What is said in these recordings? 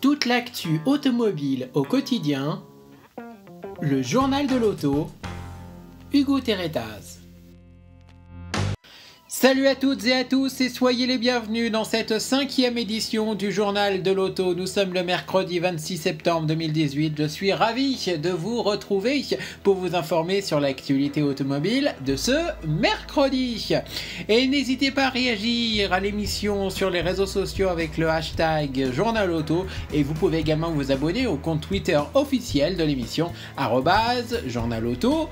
Toute l'actu automobile au quotidien, le journal de l'auto, Hugo Terretaz. Salut à toutes et à tous et soyez les bienvenus dans cette 5e édition du journal de l'auto. Nous sommes le mercredi 26 septembre 2018. Je suis ravi de vous retrouver pour vous informer sur l'actualité automobile de ce mercredi. Et n'hésitez pas à réagir à l'émission sur les réseaux sociaux avec le hashtag journal auto et vous pouvez également vous abonner au compte Twitter officiel de l'émission @journalauto.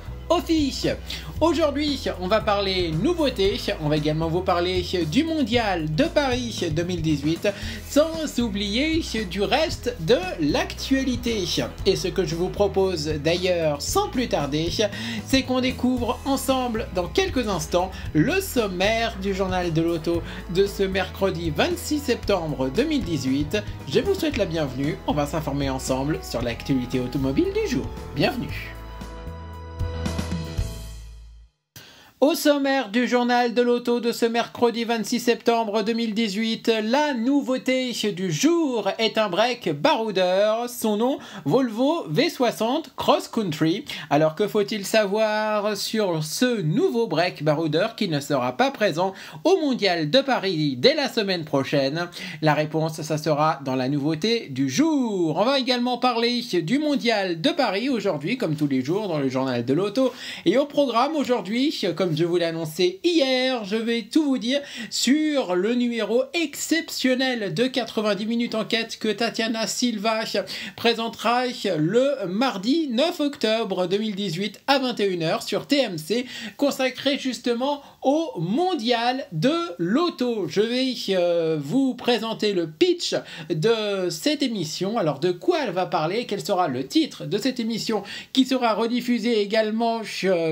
Aujourd'hui, on va parler nouveautés, on va également vous parler du Mondial de Paris 2018, sans oublier du reste de l'actualité. Et ce que je vous propose d'ailleurs, sans plus tarder, c'est qu'on découvre ensemble dans quelques instants le sommaire du journal de l'auto de ce mercredi 26 septembre 2018. Je vous souhaite la bienvenue, on va s'informer ensemble sur l'actualité automobile du jour. Bienvenue. Au sommaire du journal de l'auto de ce mercredi 26 septembre 2018, la nouveauté du jour est un break baroudeur, son nom Volvo V60 Cross Country. Alors que faut-il savoir sur ce nouveau break baroudeur qui ne sera pas présent au Mondial de Paris dès la semaine prochaine? La réponse, ça sera dans la nouveauté du jour. On va également parler du Mondial de Paris aujourd'hui, comme tous les jours dans le journal de l'auto. Et au programme aujourd'hui, comme je vous l'ai annoncé hier, je vais tout vous dire sur le numéro exceptionnel de 90 minutes enquête que Tatiana Silva présentera le mardi 9 octobre 2018 à 21h sur TMC, consacré justement au Mondial de l'auto. Je vais vous présenter le pitch de cette émission. Alors de quoi elle va parler, quel sera le titre de cette émission qui sera rediffusée également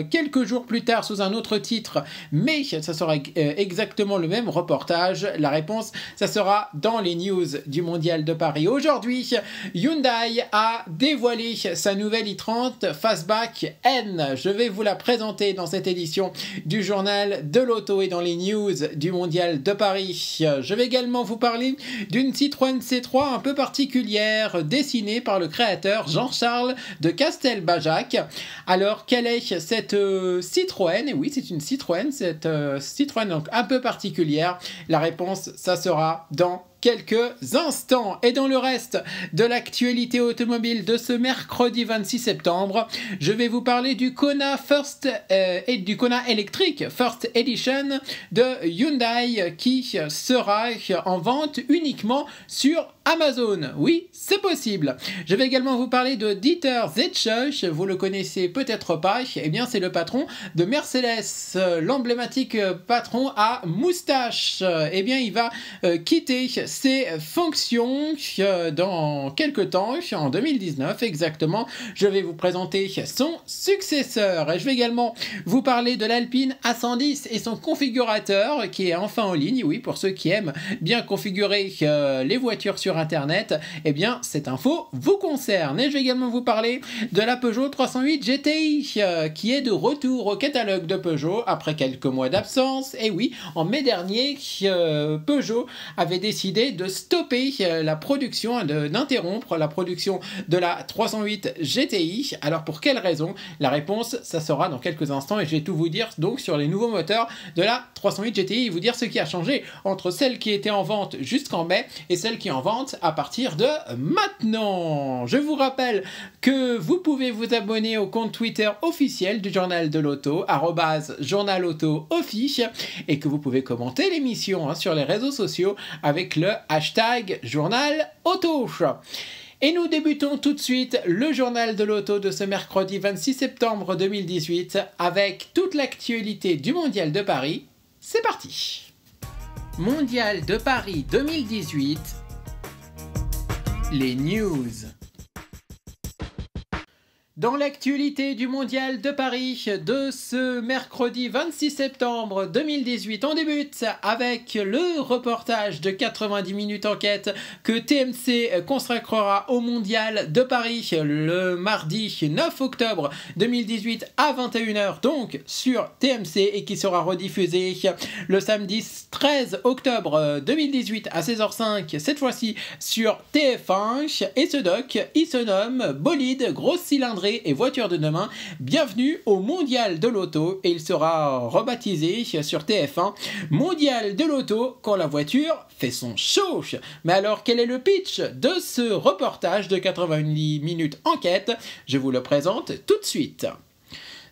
quelques jours plus tard sous un autre titre, mais ça sera exactement le même reportage. La réponse, ça sera dans les news du Mondial de Paris. Aujourd'hui, Hyundai a dévoilé sa nouvelle i30 Fastback N. Je vais vous la présenter dans cette édition du journal de l'auto et dans les news du Mondial de Paris. Je vais également vous parler d'une Citroën C3 un peu particulière, dessinée par le créateur Jean-Charles de Castelbajac. Alors, quelle est cette Citroën? Et oui, c'est une Citroën, cette Citroën donc un peu particulière. La réponse, ça sera dans quelques instants. Et dans le reste de l'actualité automobile de ce mercredi 26 septembre, je vais vous parler du Kona et du Kona électrique First Edition de Hyundai qui sera en vente uniquement sur Amazon. Oui, c'est possible. Je vais également vous parler de Dieter Zetsche. Vous le connaissez peut-être pas. Eh bien, c'est le patron de Mercedes, l'emblématique patron à moustache. Eh bien, il va quitter ses fonctions dans quelques temps, en 2019 exactement. Je vais vous présenter son successeur. Et je vais également vous parler de l'Alpine A110 et son configurateur qui est enfin en ligne. Oui, pour ceux qui aiment bien configurer les voitures sur Internet, eh bien, cette info vous concerne. Et je vais également vous parler de la Peugeot 308 GTI qui est de retour au catalogue de Peugeot après quelques mois d'absence. Et oui, en mai dernier, Peugeot avait décidé de stopper la production, d'interrompre la production de la 308 GTI. Alors pour quelle raison? La réponse, ça sera dans quelques instants et je vais tout vous dire donc sur les nouveaux moteurs de la 308 GTI et vous dire ce qui a changé entre celle qui était en vente jusqu'en mai et celle qui est en vente à partir de maintenant. Je vous rappelle que vous pouvez vous abonner au compte Twitter officiel du journal de l'auto, @journalauto_office, et que vous pouvez commenter l'émission sur les réseaux sociaux avec le hashtag journal auto. Et nous débutons tout de suite le journal de l'auto de ce mercredi 26 septembre 2018 avec toute l'actualité du Mondial de Paris. C'est parti! Mondial de Paris 2018. Les news. Dans l'actualité du Mondial de Paris de ce mercredi 26 septembre 2018, on débute avec le reportage de 90 minutes enquête que TMC consacrera au Mondial de Paris le mardi 9 octobre 2018 à 21h, donc sur TMC, et qui sera rediffusé le samedi 13 octobre 2018 à 16h05, cette fois-ci sur TF1. Et ce doc, il se nomme Bolide, grosse cylindrée et voiture de demain. Bienvenue au Mondial de l'auto, et il sera rebaptisé sur TF1 Mondial de l'auto quand la voiture fait son show. Mais alors, quel est le pitch de ce reportage de 90 minutes enquête? Je vous le présente tout de suite.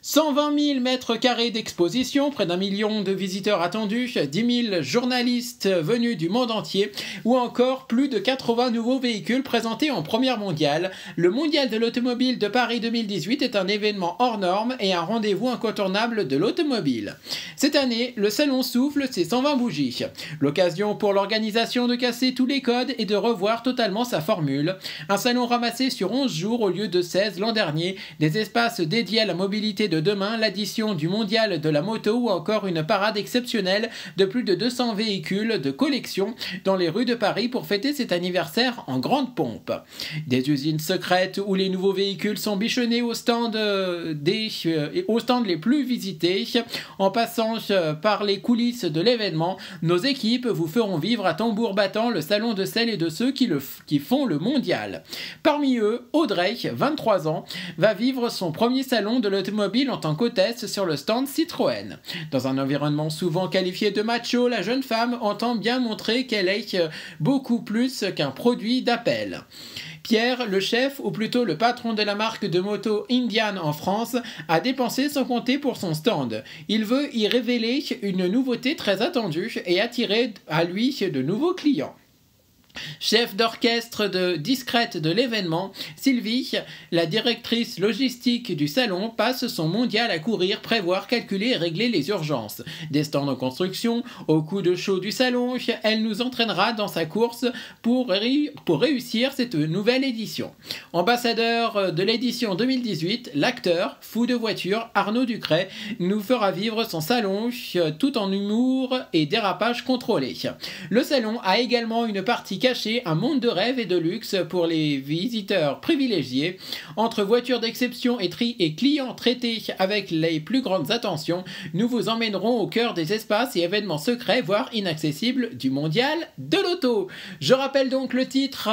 120 000 mètres carrés d'exposition, près d'1 million de visiteurs attendus, 10 000 journalistes venus du monde entier, ou encore plus de 80 nouveaux véhicules présentés en première mondiale. Le Mondial de l'automobile de Paris 2018 est un événement hors norme et un rendez-vous incontournable de l'automobile. Cette année, le salon souffle ses 120 bougies. L'occasion pour l'organisation de casser tous les codes et de revoir totalement sa formule. Un salon ramassé sur 11 jours au lieu de 16 l'an dernier, des espaces dédiés à la mobilité de demain, l'addition du mondial de la moto ou encore une parade exceptionnelle de plus de 200 véhicules de collection dans les rues de Paris pour fêter cet anniversaire en grande pompe. Des usines secrètes où les nouveaux véhicules sont bichonnés aux stands les plus visités. En passant par les coulisses de l'événement, nos équipes vous feront vivre à tambour battant le salon de celles et de ceux qui font le mondial. Parmi eux, Audrey, 23 ans, va vivre son premier salon de l'automobile en tant qu'hôtesse sur le stand Citroën. Dans un environnement souvent qualifié de macho, la jeune femme entend bien montrer qu'elle est beaucoup plus qu'un produit d'appel. Pierre, le chef, ou plutôt le patron de la marque de moto Indian en France, a dépensé sans compter pour son stand. Il veut y révéler une nouveauté très attendue et attirer à lui de nouveaux clients. Chef d'orchestre discrète de l'événement, Sylvie, la directrice logistique du salon, passe son mondial à courir, prévoir, calculer et régler les urgences. Des stands en construction, au coup de chaud du salon, elle nous entraînera dans sa course pour réussir cette nouvelle édition. Ambassadeur de l'édition 2018, l'acteur, fou de voiture, Arnaud Ducret, nous fera vivre son salon tout en humour et dérapage contrôlé. Le salon a également une partie cachée, un monde de rêve et de luxe pour les visiteurs privilégiés. Entre voitures d'exception et clients traités avec les plus grandes attentions, nous vous emmènerons au cœur des espaces et événements secrets, voire inaccessibles du Mondial de l'auto. Je rappelle donc le titre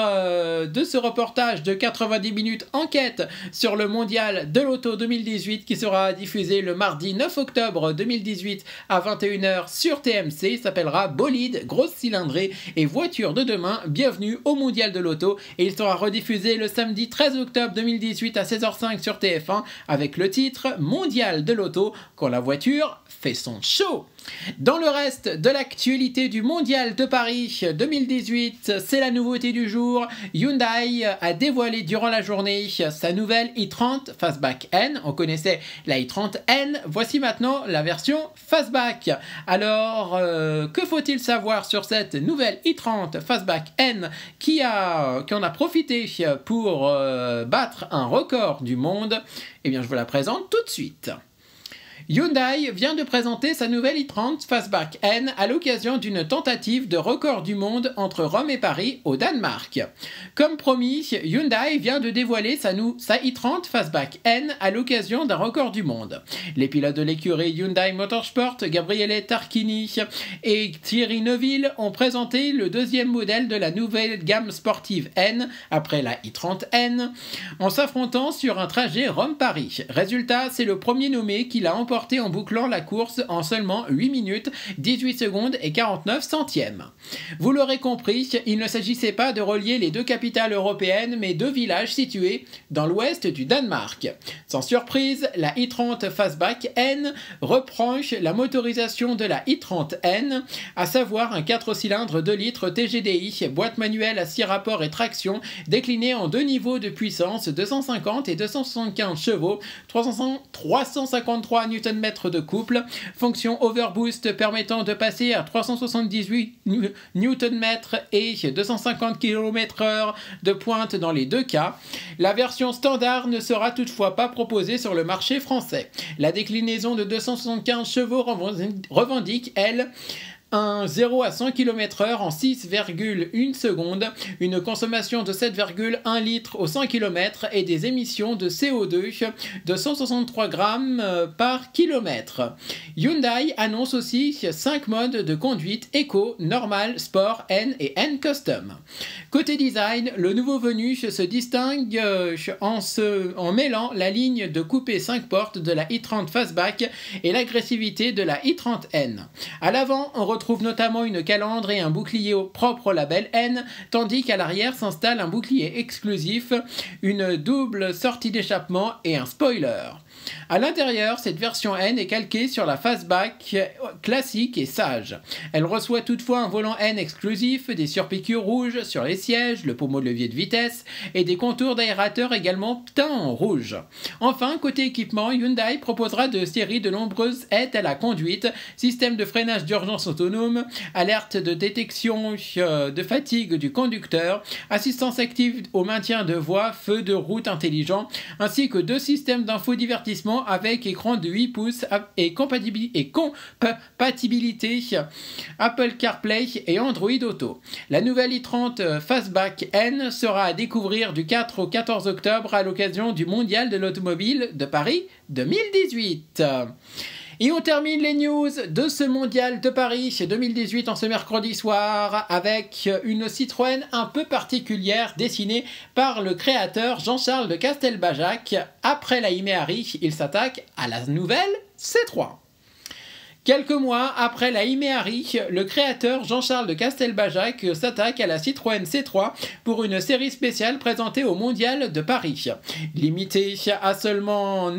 de ce reportage de 90 minutes enquête sur le Mondial de l'auto 2018 qui sera diffusé le mardi 9 octobre 2018 à 21h sur TMC. Il s'appellera Bolide, grosse cylindrée et voiture de demain. Bienvenue au Mondial de l'auto, et il sera rediffusé le samedi 13 octobre 2018 à 16h05 sur TF1 avec le titre Mondial de l'auto quand la voiture fait son show. Dans le reste de l'actualité du Mondial de Paris 2018, c'est la nouveauté du jour. Hyundai a dévoilé durant la journée sa nouvelle i30 Fastback N. On connaissait la i30 N, voici maintenant la version Fastback. Alors, que faut-il savoir sur cette nouvelle i30 Fastback N qui en a profité pour battre un record du monde? Eh bien, je vous la présente tout de suite. Hyundai vient de présenter sa nouvelle i30 Fastback N à l'occasion d'une tentative de record du monde entre Rome et Paris au Danemark. Comme promis, Hyundai vient de dévoiler sa i30 Fastback N à l'occasion d'un record du monde. Les pilotes de l'écurie Hyundai Motorsport, Gabriele Tarquini et Thierry Neuville, ont présenté le deuxième modèle de la nouvelle gamme sportive N après la i30 N, en s'affrontant sur un trajet Rome-Paris. Résultat, c'est le premier nommé qui l'a emporté en bouclant la course en seulement 8 minutes, 18 secondes et 49 centièmes. Vous l'aurez compris, il ne s'agissait pas de relier les deux capitales européennes, mais deux villages situés dans l'ouest du Danemark. Sans surprise, la i30 Fastback N reprend la motorisation de la i30 N, à savoir un 4 cylindres 2 litres TGDI, boîte manuelle à 6 rapports et traction, déclinée en deux niveaux de puissance, 250 et 275 chevaux, 353 Nm Nm de couple, fonction overboost permettant de passer à 378 Nm et 250 km/h de pointe dans les deux cas. La version standard ne sera toutefois pas proposée sur le marché français. La déclinaison de 275 chevaux revendique, elle, un 0 à 100 km/h en 6,1 secondes, une consommation de 7,1 litres au 100 km et des émissions de CO2 de 163 grammes par kilomètre. Hyundai annonce aussi 5 modes de conduite Eco, Normal, Sport, N et N Custom. Côté design, le nouveau venu se distingue en mêlant la ligne de coupé 5 portes de la i30 Fastback et l'agressivité de la i30N. À l'avant, on retrouve notamment une calandre et un bouclier propre au label N, tandis qu'à l'arrière s'installe un bouclier exclusif, une double sortie d'échappement et un spoiler. À l'intérieur, cette version N est calquée sur la Fastback classique et sage. Elle reçoit toutefois un volant N exclusif, des surpiqûres rouges sur les sièges, le pommeau de levier de vitesse et des contours d'aérateur également teints en rouge. Enfin, côté équipement, Hyundai proposera de série de nombreuses aides à la conduite, système de freinage d'urgence autonome, alerte de détection de fatigue du conducteur, assistance active au maintien de voie, feu de route intelligent, ainsi que 2 systèmes d'infodivertissement avec écran de 8 pouces et compatibilité Apple CarPlay et Android Auto. La nouvelle i30 Fastback N sera à découvrir du 4 au 14 octobre à l'occasion du Mondial de l'Automobile de Paris 2018. Et on termine les news de ce mondial de Paris 2018 en ce mercredi soir avec une Citroën un peu particulière dessinée par le créateur Jean-Charles de Castelbajac. Après la Imeari, il s'attaque à la nouvelle C3. Quelques mois après la Imeari, le créateur Jean-Charles de Castelbajac s'attaque à la Citroën C3 pour une série spéciale présentée au Mondial de Paris. Limitée à seulement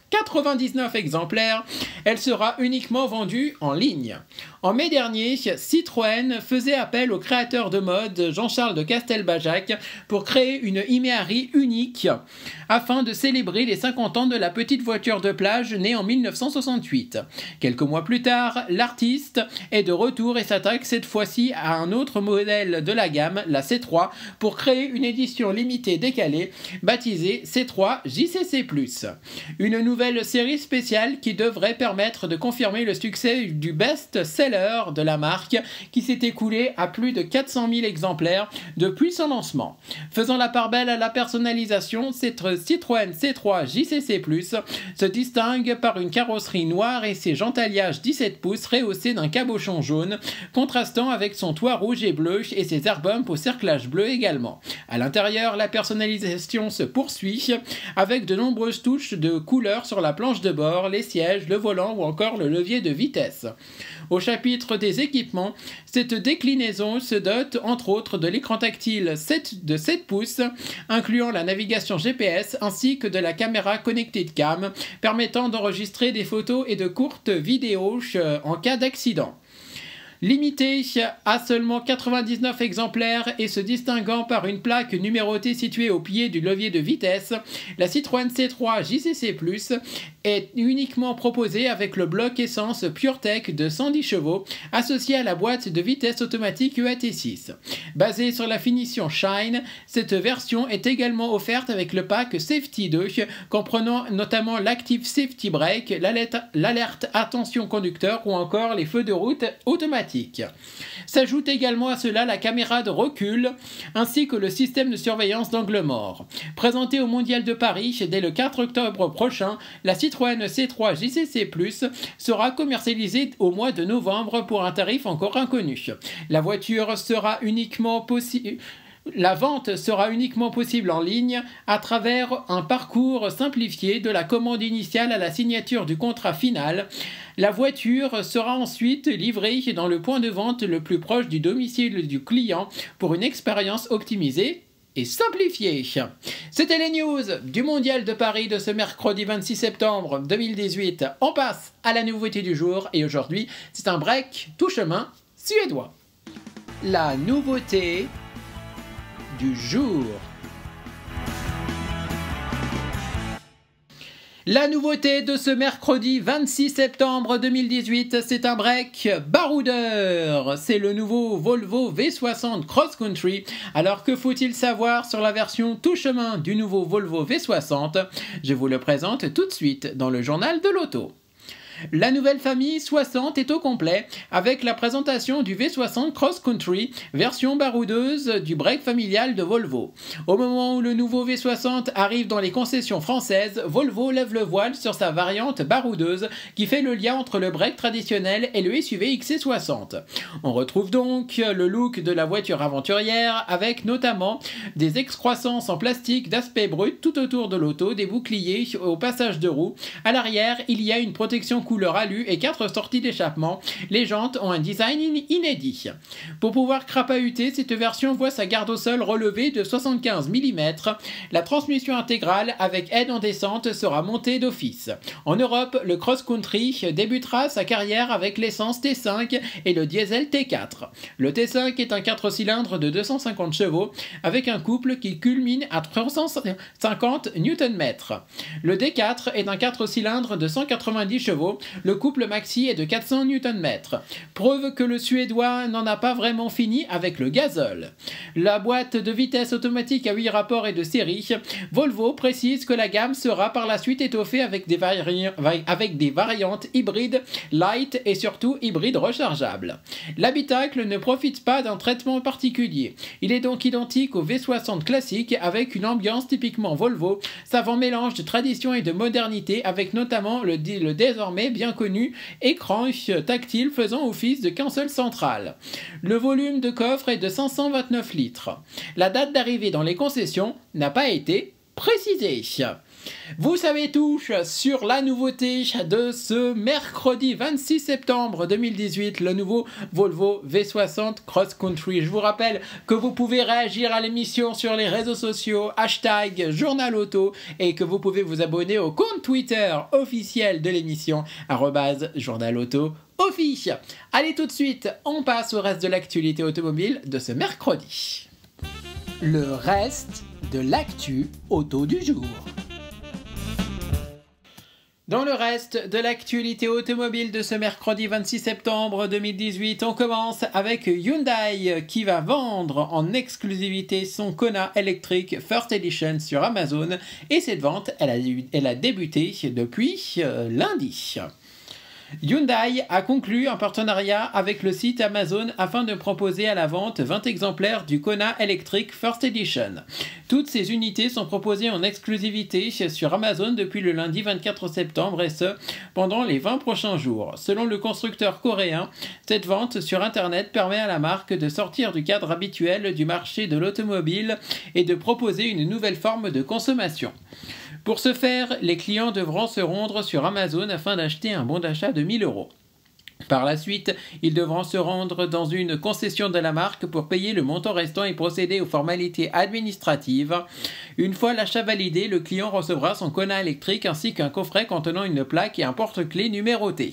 99 exemplaires, elle sera uniquement vendue en ligne. En mai dernier, Citroën faisait appel au créateur de mode Jean-Charles de Castelbajac pour créer une Imeari unique afin de célébrer les 50 ans de la petite voiture de plage née en 1968. Quelques mois plus tard, l'artiste est de retour et s'attaque cette fois-ci à un autre modèle de la gamme, la C3, pour créer une édition limitée décalée baptisée C3 JCC+. Une nouvelle série spéciale qui devrait permettre de confirmer le succès du best-seller de la marque qui s'est écoulé à plus de 400 000 exemplaires depuis son lancement. Faisant la part belle à la personnalisation, cette Citroën C3 JCC+, se distingue par une carrosserie noire et ses jantaliages 17 pouces rehaussés d'un cabochon jaune, contrastant avec son toit rouge et bleu et ses airbumps au cerclage bleu également. À l'intérieur, la personnalisation se poursuit avec de nombreuses touches de couleurs sur la planche de bord, les sièges, le volant ou encore le levier de vitesse. Au chapitre des équipements, cette déclinaison se dote entre autres de l'écran tactile de 7 pouces, incluant la navigation GPS ainsi que de la caméra Connected Cam, permettant d'enregistrer des photos et de courtes vidéos en cas d'accident. Limitée à seulement 99 exemplaires et se distinguant par une plaque numérotée située au pied du levier de vitesse, la Citroën C3 JCC+, est uniquement proposée avec le bloc essence PureTech de 110 chevaux associé à la boîte de vitesse automatique UAT6. Basée sur la finition Shine, cette version est également offerte avec le pack Safety 2, comprenant notamment l'Active Safety Brake, l'alerte attention conducteur ou encore les feux de route automatiques. S'ajoute également à cela la caméra de recul ainsi que le système de surveillance d'angle mort. Présentée au Mondial de Paris dès le 4 octobre prochain, la Citroën C3 JCC+ sera commercialisée au mois de novembre pour un tarif encore inconnu. La voiture sera uniquement possible. La vente sera uniquement possible en ligne à travers un parcours simplifié de la commande initiale à la signature du contrat final. La voiture sera ensuite livrée dans le point de vente le plus proche du domicile du client pour une expérience optimisée et simplifiée. C'était les news du Mondial de Paris de ce mercredi 26 septembre 2018. On passe à la nouveauté du jour et aujourd'hui, c'est un break tout chemin suédois. La nouveauté du jour. La nouveauté de ce mercredi 26 septembre 2018, c'est un break baroudeur. C'est le nouveau Volvo V60 Cross Country. Alors que faut-il savoir sur la version tout chemin du nouveau Volvo V60? Je vous le présente tout de suite dans le journal de l'auto. La nouvelle famille 60 est au complet avec la présentation du V60 Cross Country, version baroudeuse du break familial de Volvo. Au moment où le nouveau V60 arrive dans les concessions françaises, Volvo lève le voile sur sa variante baroudeuse qui fait le lien entre le break traditionnel et le SUV XC60. On retrouve donc le look de la voiture aventurière avec notamment des excroissances en plastique d'aspect brut tout autour de l'auto, des boucliers au passage de roue. À l'arrière, il y a une protection couleur alu et 4 sorties d'échappement. Les jantes ont un design inédit. Pour pouvoir crapahuter, cette version voit sa garde au sol relevée de 75 mm. La transmission intégrale avec aide en descente sera montée d'office. En Europe, le Cross Country débutera sa carrière avec l'essence T5 et le diesel T4. Le T5 est un 4 cylindres de 250 chevaux avec un couple qui culmine à 350 Nm. Le D4 est un 4 cylindres de 190 chevaux. Le couple maxi est de 400 Nm. Preuve que le Suédois n'en a pas vraiment fini avec le gazole. La boîte de vitesse automatique à 8 rapports est de série. Volvo précise que la gamme sera par la suite étoffée avec des variantes hybrides light et surtout hybrides rechargeables. L'habitacle ne profite pas d'un traitement particulier. Il est donc identique au V60 classique avec une ambiance typiquement Volvo, savant mélange de tradition et de modernité avec notamment le désormais bien connu écran tactile faisant office de console centrale. Le volume de coffre est de 529 litres. La date d'arrivée dans les concessions n'a pas été précisée. Vous savez tout sur la nouveauté de ce mercredi 26 septembre 2018, le nouveau Volvo V60 Cross Country. Je vous rappelle que vous pouvez réagir à l'émission sur les réseaux sociaux, hashtag Journal Auto, et que vous pouvez vous abonner au compte Twitter officiel de l'émission, @Journal Auto Office. Allez, tout de suite, on passe au reste de l'actualité automobile de ce mercredi. Le reste de l'actu auto du jour. Dans le reste de l'actualité automobile de ce mercredi 26 septembre 2018, on commence avec Hyundai qui va vendre en exclusivité son Kona électrique First Edition sur Amazon et cette vente, elle a débuté depuis lundi. Hyundai a conclu un partenariat avec le site Amazon afin de proposer à la vente 20 exemplaires du Kona Electric First Edition. Toutes ces unités sont proposées en exclusivité sur Amazon depuis le lundi 24 septembre et ce, pendant les 20 prochains jours. Selon le constructeur coréen, cette vente sur Internet permet à la marque de sortir du cadre habituel du marché de l'automobile et de proposer une nouvelle forme de consommation. Pour ce faire, les clients devront se rendre sur Amazon afin d'acheter un bon d'achat de 1 000 €. Par la suite, ils devront se rendre dans une concession de la marque pour payer le montant restant et procéder aux formalités administratives. Une fois l'achat validé, le client recevra son Kona électrique ainsi qu'un coffret contenant une plaque et un porte-clés numéroté.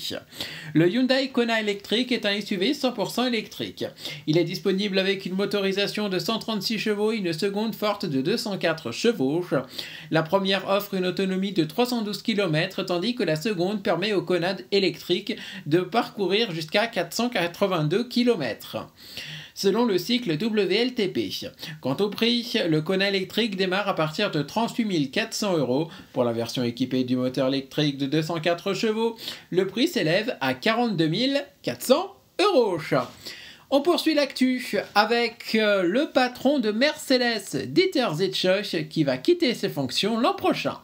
Le Hyundai Kona électrique est un SUV 100% électrique. Il est disponible avec une motorisation de 136 chevaux et une seconde forte de 204 chevaux. La première offre une autonomie de 312 km tandis que la seconde permet au Kona électrique de parcourir jusqu'à 482 km. Selon le cycle WLTP. Quant au prix, le Kona électrique démarre à partir de 38 400 € pour la version équipée du moteur électrique de 204 chevaux. Le prix s'élève à 42 400 €. On poursuit l'actu avec le patron de Mercedes, Dieter Zetsche, qui va quitter ses fonctions l'an prochain.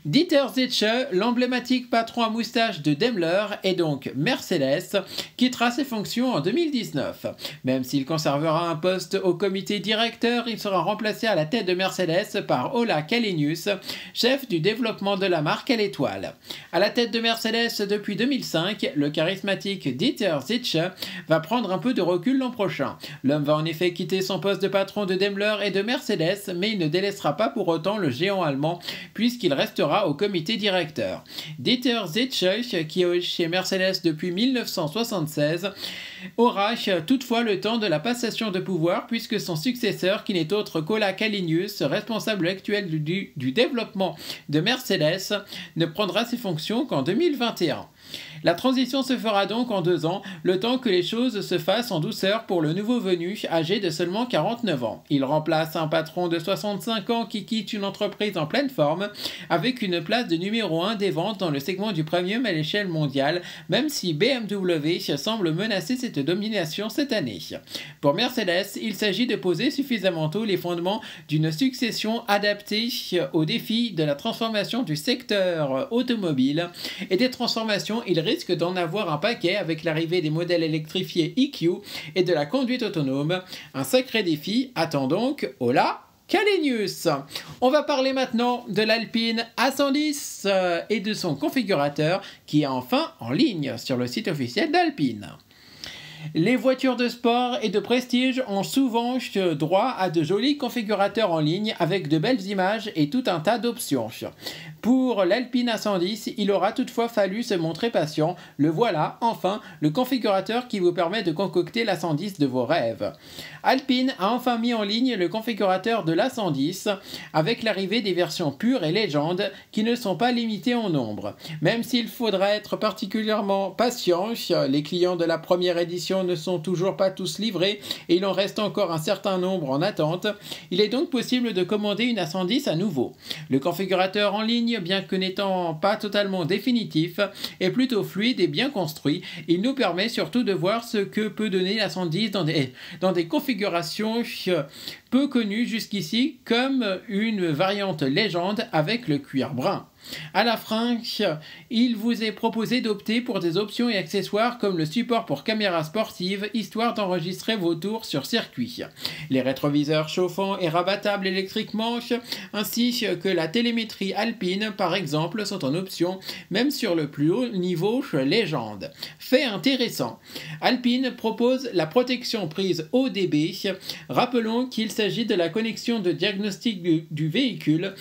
Dieter Zetsche, l'emblématique patron à moustache de Daimler et donc Mercedes, quittera ses fonctions en 2019. Même s'il conservera un poste au comité directeur, il sera remplacé à la tête de Mercedes par Ola Källenius, chef du développement de la marque à l'étoile. À la tête de Mercedes depuis 2005, le charismatique Dieter Zetsche va prendre un peu de recul l'an prochain. L'homme va en effet quitter son poste de patron de Daimler et de Mercedes, mais il ne délaissera pas pour autant le géant allemand, puisqu'il restera sera au comité directeur. Dieter Zetsche, qui est chez Mercedes depuis 1976, aura toutefois le temps de la passation de pouvoir puisque son successeur, qui n'est autre qu'Ola Källenius, responsable actuel du développement de Mercedes, ne prendra ses fonctions qu'en 2021. La transition se fera donc en 2 ans, le temps que les choses se fassent en douceur pour le nouveau venu, âgé de seulement 49 ans. Il remplace un patron de 65 ans qui quitte une entreprise en pleine forme, avec une place de numéro 1 des ventes dans le segment du premium à l'échelle mondiale, même si BMW semble menacer cette domination cette année. Pour Mercedes, il s'agit de poser suffisamment tôt les fondements d'une succession adaptée aux défis de la transformation du secteur automobile et des transformations. Il risque d'en avoir un paquet avec l'arrivée des modèles électrifiés EQ et de la conduite autonome. Un sacré défi attend donc Ola Källenius. On va parler maintenant de l'Alpine A110 et de son configurateur qui est enfin en ligne sur le site officiel d'Alpine. Les voitures de sport et de prestige ont souvent droit à de jolis configurateurs en ligne avec de belles images et tout un tas d'options. Pour l'Alpine A110, il aura toutefois fallu se montrer patient. Le voilà, enfin, le configurateur qui vous permet de concocter l'A110 de vos rêves. Alpine a enfin mis en ligne le configurateur de l'A110 avec l'arrivée des versions pures et légendes qui ne sont pas limitées en nombre. Même s'il faudra être particulièrement patient, les clients de la première édition ne sont toujours pas tous livrés et il en reste encore un certain nombre en attente. Il est donc possible de commander une A110 à nouveau. Le configurateur en ligne, bien que n'étant pas totalement définitif, est plutôt fluide et bien construit. Il nous permet surtout de voir ce que peut donner l'A110 dans des configurations peu connues jusqu'ici, comme une variante légende avec le cuir brun. À la fin, il vous est proposé d'opter pour des options et accessoires comme le support pour caméra sportive, histoire d'enregistrer vos tours sur circuit. Les rétroviseurs chauffants et rabattables électriquement, ainsi que la télémétrie Alpine, par exemple, sont en option, même sur le plus haut niveau légende. Fait intéressant. Alpine propose la protection prise ODB. Rappelons qu'il s'agit de la connexion de diagnostic du véhicule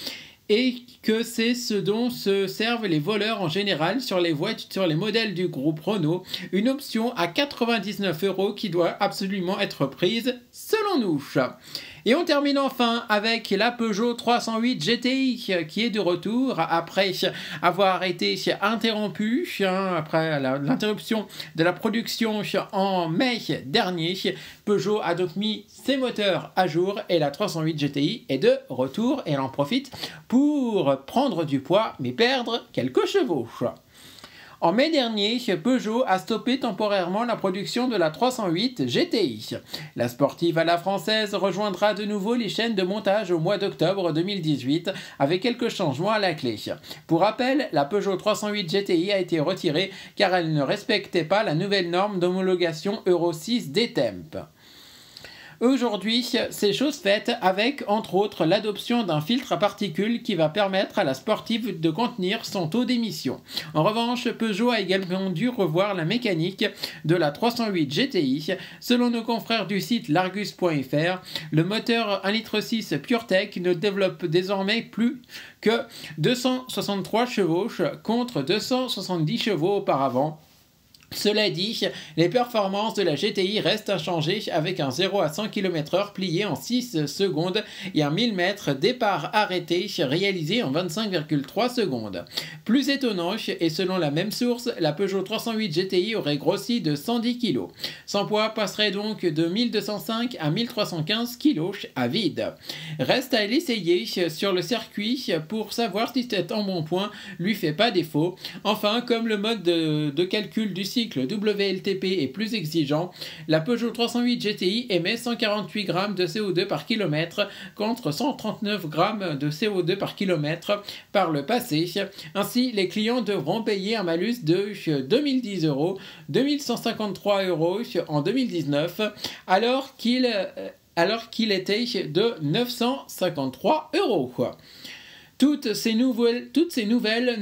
et que c'est ce dont se servent les voleurs en général sur les modèles du groupe Renault, une option à 99 € qui doit absolument être prise selon nous. Et on termine enfin avec la Peugeot 308 GTI qui est de retour après avoir été interrompue, après l'interruption de la production en mai dernier. Peugeot a donc mis ses moteurs à jour et la 308 GTI est de retour et elle en profite pour prendre du poids mais perdre quelques chevaux. En mai dernier, Peugeot a stoppé temporairement la production de la 308 GTI. La sportive à la française rejoindra de nouveau les chaînes de montage au mois d'octobre 2018 avec quelques changements à la clé. Pour rappel, la Peugeot 308 GTI a été retirée car elle ne respectait pas la nouvelle norme d'homologation Euro 6 DTEMP. Aujourd'hui, c'est chose faite avec, entre autres, l'adoption d'un filtre à particules qui va permettre à la sportive de contenir son taux d'émission. En revanche, Peugeot a également dû revoir la mécanique de la 308 GTI. Selon nos confrères du site largus.fr, le moteur 1,6 L PureTech ne développe désormais plus que 263 chevaux contre 270 chevaux auparavant. Cela dit, les performances de la GTI restent inchangées avec un 0 à 100 km/h plié en 6 secondes et un 1000 mètres départ arrêté réalisé en 25,3 secondes. Plus étonnant, et selon la même source, la Peugeot 308 GTI aurait grossi de 110 kg. Son poids passerait donc de 1205 à 1315 kg à vide. Reste à l'essayer sur le circuit pour savoir si cet embonpoint lui fait pas défaut. Enfin, comme le mode de calcul du cycle WLTP est plus exigeant, la Peugeot 308 GTI émet 148 g de CO2 par kilomètre contre 139 g de CO2 par kilomètre par le passé. Ainsi, les clients devront payer un malus de 2010 €, 2153 € en 2019, alors qu'il était de 953 €. Toutes ces nouvelles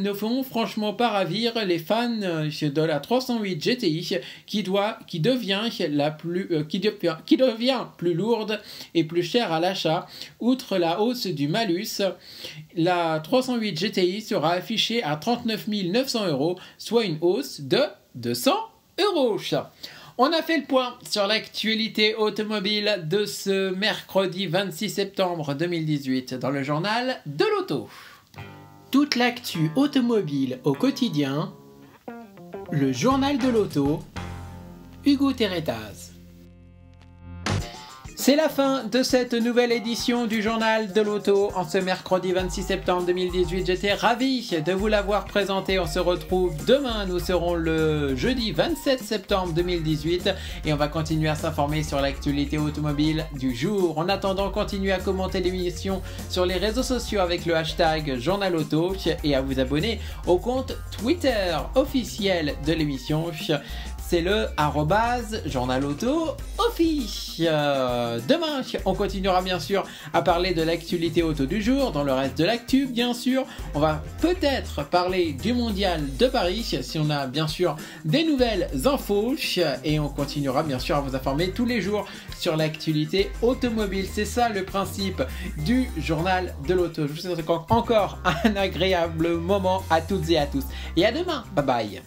ne font franchement pas ravir les fans de la 308 GTI qui devient plus lourde et plus chère à l'achat. Outre la hausse du malus, la 308 GTI sera affichée à 39 900 €, soit une hausse de 200 €. On a fait le point sur l'actualité automobile de ce mercredi 26 septembre 2018 dans le journal de l'auto. Toute l'actu automobile au quotidien, le journal de l'auto, Hugo Terretaz. C'est la fin de cette nouvelle édition du journal de l'auto en ce mercredi 26 septembre 2018. J'étais ravi de vous l'avoir présenté. On se retrouve demain. Nous serons le jeudi 27 septembre 2018 et on va continuer à s'informer sur l'actualité automobile du jour. En attendant, continuez à commenter l'émission sur les réseaux sociaux avec le hashtag Journal Auto et à vous abonner au compte Twitter officiel de l'émission. C'est le @journalauto-office. Demain, on continuera bien sûr à parler de l'actualité auto du jour. Dans le reste de l'actu, bien sûr, on va peut-être parler du mondial de Paris, si on a bien sûr des nouvelles infos. Et on continuera bien sûr à vous informer tous les jours sur l'actualité automobile. C'est ça le principe du journal de l'auto. Je vous souhaite encore un agréable moment à toutes et à tous. Et à demain. Bye bye.